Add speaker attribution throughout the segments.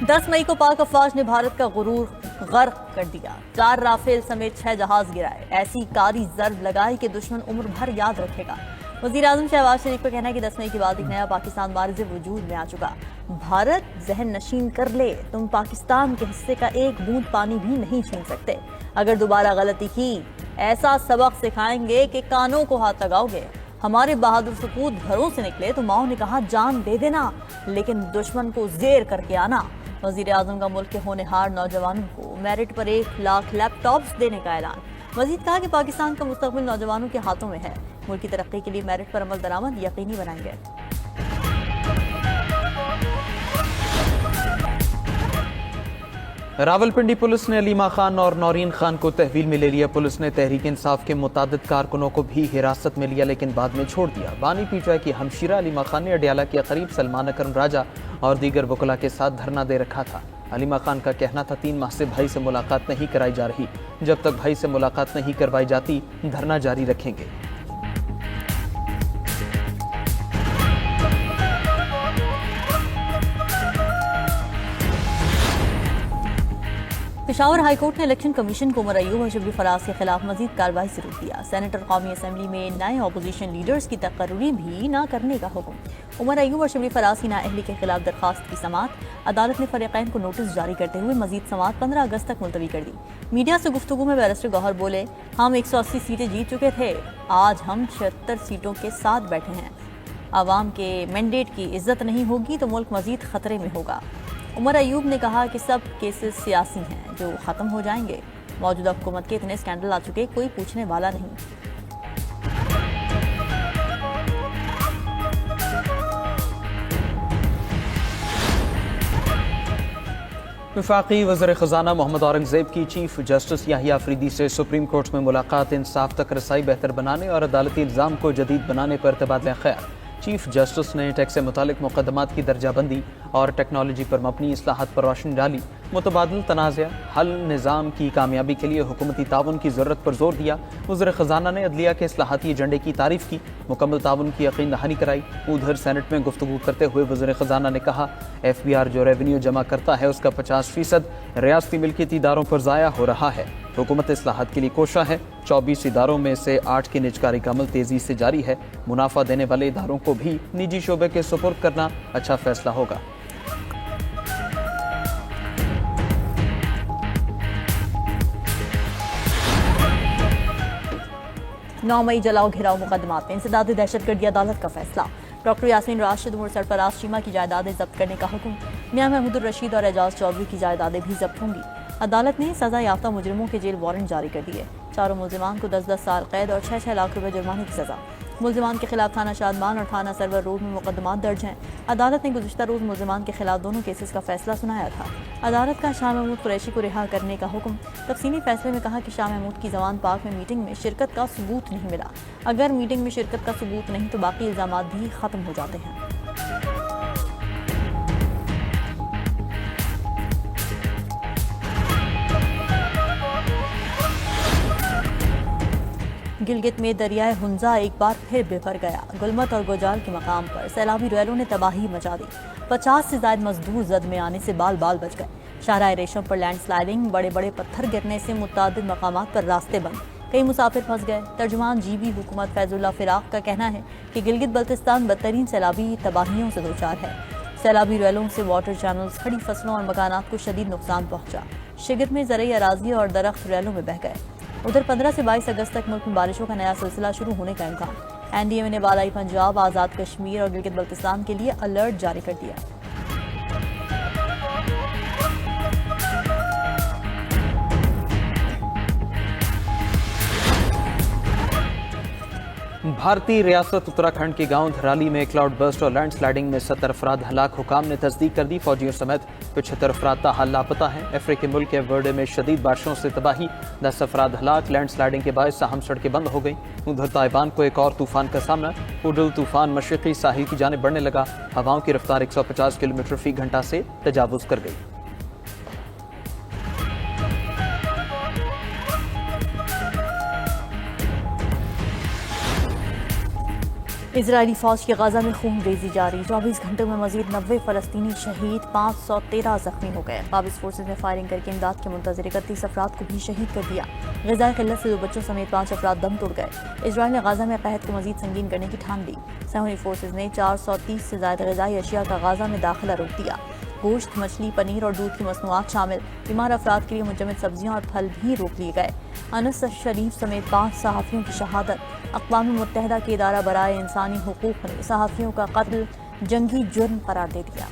Speaker 1: 10 मई को पाक अफवाज ने भारत का गुरूर गर्क कर दिया। 4 राफेल समेत 6 जहाज गिराए। ऐसी कारी जर्ब लगाई कि दुश्मन उम्र भर याद रखेगा। वजीर आजम शहबाज शरीफ का कहना है कि 10 मई के बाद एक नया पाकिस्तान बारिज़ वजूद में आ चुका। भारत जहन नशीन कर ले, तुम पाकिस्तान के हिस्से का एक बूंद पानी भी नहीं छीन सकते। अगर दोबारा गलती की, ऐसा सबक सिखाएंगे कि कानों को हाथ लगाओगे। हमारे बहादुर सपूत घरों से निकले तो माओ ने कहा जान दे देना, लेकिन दुश्मन को जेर करके आना। वजीर आजम का मुल्क के होनहार नौजवानों को मेरिट पर 1 लाख लैपटॉप्स देने का ऐलान। मजीद कहा कि पाकिस्तान का मुस्तकबिल नौजवानों के हाथों में है। मुल्क की तरक्की के लिए मेरिट पर अमल दरामद यकीनी बनाएंगे।
Speaker 2: रावलपिंडी पुलिस ने अलीमा खान और नौरीन खान को तहवील में ले लिया। पुलिस ने तहरीक इंसाफ के मुतादिद कारकुनों को भी हिरासत में लिया, लेकिन बाद में छोड़ दिया। बानी पीटीआई की हमशीरा अलीमा खान ने अडियाला के करीब सलमान अकरम राजा और दीगर वकला के साथ धरना दे रखा था। अलीमा खान का कहना था 3 माह से भाई से मुलाकात नहीं कराई जा रही। जब तक भाई से मुलाकात नहीं करवाई जाती, धरना जारी रखेंगे।
Speaker 1: पेशावर हाई कोर्ट ने इलेक्शन कमीशन को उमर अयूब और शबरी फराज के खिलाफ मजीद कार्रवाई से रोक दिया। सेनेटर कौमी असम्बली में नए अपोजिशन लीडर्स की तकर्री भी न करने का हुक्म। उमर अयूब और शबरी फराज की नाअहली के खिलाफ दरखास्त की समात अदालत ने फरीकैन को नोटिस जारी करते हुए मजीद समात 15 अगस्त तक मुलतवी कर दी। मीडिया से गुफ्तगू में बैरिस्टर गौहर बोले, हम 180 सीटें जीत चुके थे, आज हम 76 सीटों के साथ बैठे हैं। आवाम के मैंडेट की इज्जत नहीं होगी तो मुल्क मजीद खतरे में होगा। उमर अयूब ने कहा कि सब केसेस सियासी हैं जो ख़त्म हो जाएंगे। मौजूदा हुकूमत के इतने स्कैंडल आ चुके, कोई पूछने वाला नहीं।
Speaker 2: वफाकी वज़ीर ख़ज़ाना मोहम्मद औरंगज़ेब की चीफ जस्टिस याहिया अफरीदी से सुप्रीम कोर्ट में मुलाकात इंसाफ तक रसाई बेहतर बनाने और अदालती निज़ाम को जदीद बनाने पर तबादला ख़याल। चीफ जस्टिस ने टैक्स से मुतालिक मुकदमात की दर्जाबंदी और टेक्नोलॉजी पर मबनी इस्लाहात पर रोशनी डाली। मुतबादिल तनाज़ा हल निज़ाम की कामयाबी के लिए हुकूमती ताउन की ज़रूरत पर जोर दिया। वज़ीर ख़ज़ाना ने अदलिया के इस्लाहाती एजेंडे की तारीफ़ की, मुकम्मल ताउन की यकीन दहानी कराई। उधर सेनेट में गुफ्तगू करते हुए वज़ीर ख़ज़ाना ने कहा, FBR जो रेवेन्यू जमा करता है उसका 50% रियासती मिल्कियती इदारों पर ज़ाया हो रहा है। हुकूमत इस्लाहात के लिए कोशा है। 24 इदारों में से 8 की निजकारी का अमल तेज़ी से जारी है। मुनाफा देने वाले इदारों को भी निजी शोबे के सुपुर्द करना अच्छा फैसला होगा।
Speaker 1: 9 मई जलाओ घिराओ मुकदमात में इंसदादी दहशतगर्दी अदालत का फैसला। डॉक्टर यासीन राशिद उमर सरफराज शीमा की जायदादें जब्त करने का हुक्म। मियां महमूद रशीद और एजाज चौधरी की जायदादें भी जब्त होंगी। अदालत ने सजा याफ्ता मुजरिमों के जेल वारंट जारी कर दिए। चारों मुलजिमान को 10-10 साल कैद और 6-6 लाख रुपए जुर्माने की सजा। मुलजिमान के खिलाफ थाना शादमान और थाना सरवर रोड में मुकदमात दर्ज हैं। अदालत ने गुज़िश्ता रोज मुलजिमान के खिलाफ दोनों केसेस का फैसला सुनाया था। अदालत का शाह महमूद कुरैशी को रिहा करने का हुक्म। तफसीली फैसले में कहा कि शाह महमूद की जवान पाक में मीटिंग में शिरकत का सबूत नहीं मिला। अगर मीटिंग में शिरकत का सबूत नहीं तो बाकी इल्जामात भी खत्म हो जाते हैं। गिलगित में दरियाए हुंजा एक बार फिर बिखर गया। गुलमत और गोजाल के मकाम पर सैलाबी रैलों ने तबाही मचा दी। 50 से ज्यादा मजदूर जद में आने से बाल बाल बच गए। शाहराह रेशम पर लैंड स्लाइडिंग, बड़े बड़े पत्थर गिरने से मुतादिद मकामात पर रास्ते बंद, कई मुसाफिर फंस गए। तर्जुमान जीबी हुकूमत फैजुल्ला फिराक का कहना है कि गिलगित बल्तिस्तान बदतरीन सैलाबी तबाहियों से दो चार है। सैलाबी रैलों से वाटर चैनल्स, खड़ी फसलों और मकानात को शदीद नुकसान पहुंचा। शिगर में ज़रई अराजी और दरख्त रैलों में बह गए। उधर 15 से 22 अगस्त तक मुल्क में बारिशों का नया सिलसिला शुरू होने का इम्कान। NDMA ने बालाई पंजाब, आज़ाद कश्मीर और गिलगित बल्तिस्तान के लिए अलर्ट जारी कर दिया।
Speaker 2: भारतीय रियासत उत्तराखंड के गांव धराली में क्लाउड बर्स्ट और लैंड स्लाइडिंग में 70 अफराद हलाक। हुकाम ने तस्दीक कर दी, फौजियों समेत 75 अफराद ताहाल लापता हैं। अफ्रीकी मुल्क के वर्डे में शदीद बारिशों से तबाही, 10 अफराद हलाक। लैंड स्लाइडिंग के बायस अहम सड़कें बंद हो गई। उधर ताइवान को एक और तूफान का सामना। उडल तूफान मशरकी साहिल की जानिब बढ़ने लगा। हवाओं की रफ्तार 150 किलोमीटर फी घंटा से तजावुज कर गई।
Speaker 1: اسرائیلی فوج کی غزہ میں خون ریزی جاری، 24 گھنٹوں میں مزید 90 فلسطینی شہید، 513 زخمی ہو گئے۔ قابض فورسز نے فائرنگ کر کے امداد کے منتظر 31 افراد کو بھی شہید کر دیا۔ غذائی قلت سے 2 بچوں سمیت 5 افراد دم توڑ گئے۔ اسرائیل نے غزہ میں قحط کو مزید سنگین کرنے کی ٹھان لی۔ صہیونی فورسز نے 430 سے زائد غذائی اشیاء کا غزہ میں داخلہ روک دیا۔ گوشت، مچھلی، پنیر اور دودھ کی مصنوعات شامل بیمار افراد کے لیے منجمد سبزیاں اور پھل بھی روک لیے گئے۔ انس شریف سمیت 5 صحافیوں کی شہادت۔ اقوام متحدہ کے ادارہ برائے انسانی حقوق نے صحافیوں کا قتل جنگی جرم قرار دے دیا۔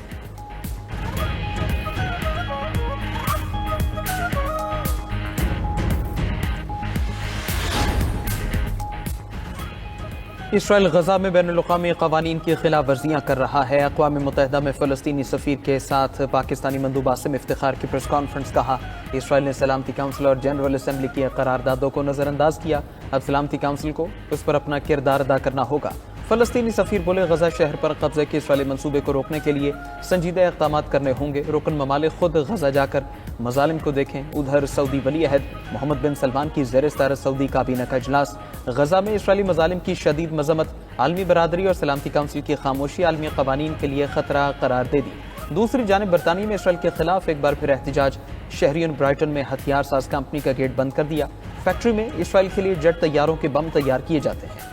Speaker 2: اسرائیل غزہ میں بین الاقوامی قوانین کی خلاف ورزیاں کر رہا ہے۔ اقوام متحدہ میں فلسطینی سفیر کے ساتھ پاکستانی مندوب عاصم افتخار کی پریس کانفرنس۔ کہا اسرائیل نے سلامتی کونسل اور جنرل اسمبلی کی قراردادوں کو نظر انداز کیا، اب سلامتی کونسل کو اس پر اپنا کردار ادا کرنا ہوگا۔ فلسطینی سفیر بولے غزہ شہر پر قبضے کے اسرائیلی منصوبے کو روکنے کے لیے سنجیدہ اقدامات کرنے ہوں گے۔ رکن ممالک خود غزہ جا کر مظالم کو دیکھیں۔ ادھر سعودی ولی عہد محمد بن سلمان کی زیر صدارت سعودی کابینہ کا اجلاس۔ غزہ میں اسرائیلی مظالم کی شدید مذمت، عالمی برادری اور سلامتی کونسل کی خاموشی عالمی قوانین کے لیے خطرہ قرار دے دی۔ دوسری جانب برطانیہ میں اسرائیل کے خلاف ایک بار پھر احتجاج۔ شہریوں نے برائٹن میں ہتھیار ساز کمپنی کا گیٹ بند کر دیا۔ فیکٹری میں اسرائیل کے لیے جیٹ طیاروں کے بم تیار کیے جاتے ہیں۔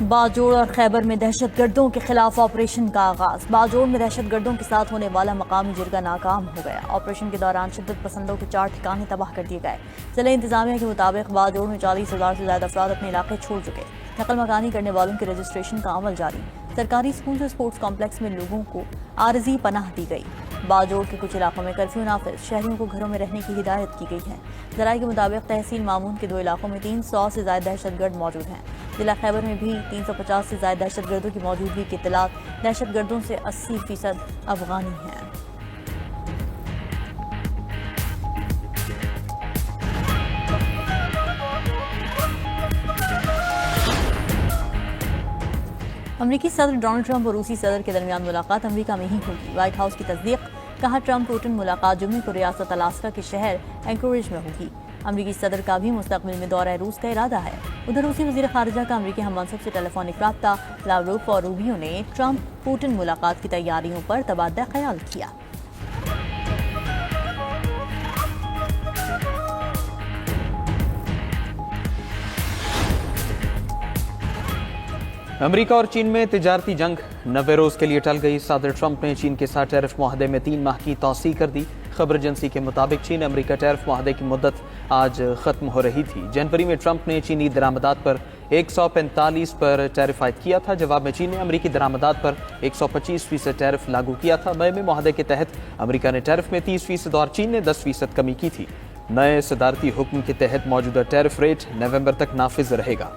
Speaker 1: باجوڑ اور خیبر میں دہشت گردوں کے خلاف آپریشن کا آغاز۔ باجوڑ میں دہشت گردوں کے ساتھ ہونے والا مقامی جرگہ ناکام ہو گیا۔ آپریشن کے دوران شدت پسندوں کے 4 ٹھکانے تباہ کر دیے گئے۔ ضلع انتظامیہ کے مطابق باجوڑ میں 40,000 سے زائد افراد اپنے علاقے چھوڑ چکے۔ نقل مکانی کرنے والوں کے رجسٹریشن کا عمل جاری۔ سرکاری اسکول اور اسپورٹس کمپلیکس میں لوگوں کو عارضی پناہ دی گئی۔ باجوڑ کے کچھ علاقوں میں کرفیو نافذ، شہریوں کو گھروں میں رہنے کی ہدایت کی گئی ہے۔ ذرائع کے مطابق تحصیل مامون کے 2 علاقوں میں 300 سے زائد دہشت گرد موجود ہیں۔ ضلع خیبر میں بھی 350 سے زائد دہشت گردوں کی موجودگی کی اطلاعات۔ دہشت گردوں سے 80% افغانی ہیں۔ امریکی صدر ڈونلڈ ٹرمپ اور روسی صدر کے درمیان ملاقات امریکہ میں ہی ہوگی۔ وائٹ ہاؤس کی تصدیق۔ کہا ٹرمپ پوٹن ملاقات جمعے کو ریاست الاسکا کے شہر اینکوریج میں ہوگی۔ امریکی صدر کا بھی مستقبل میں دورہ روس کا ارادہ ہے۔ ادھر روسی وزیر خارجہ کا امریکی ہم منصب سے ٹیلی فونک رابطہ۔ لاوروف اور روبیو نے ٹرمپ پوٹن ملاقات کی تیاریوں پر تبادلہ خیال کیا۔
Speaker 2: امریکہ اور چین میں تجارتی جنگ 90 روز کے لیے ٹل گئی۔ صدر ٹرمپ نے چین کے ساتھ ٹیرف معاہدے میں 3 ماہ کی توسیع کر دی۔ خبر ایجنسی کے مطابق چین امریکہ ٹیرف معاہدے کی مدت آج ختم ہو رہی تھی۔ جنوری میں ٹرمپ نے چینی درآمدات پر 145 پر ٹیرف عائد کیا تھا۔ جواب میں چین نے امریکی درآمدات پر 125% ٹیرف لاگو کیا تھا۔ مئی میں معاہدے کے تحت امریکہ نے ٹیرف میں 30% اور چین نے 10% کمی کی تھی۔ نئے صدارتی حکم کے تحت موجودہ ٹیرف ریٹ نومبر تک نافذ رہے گا۔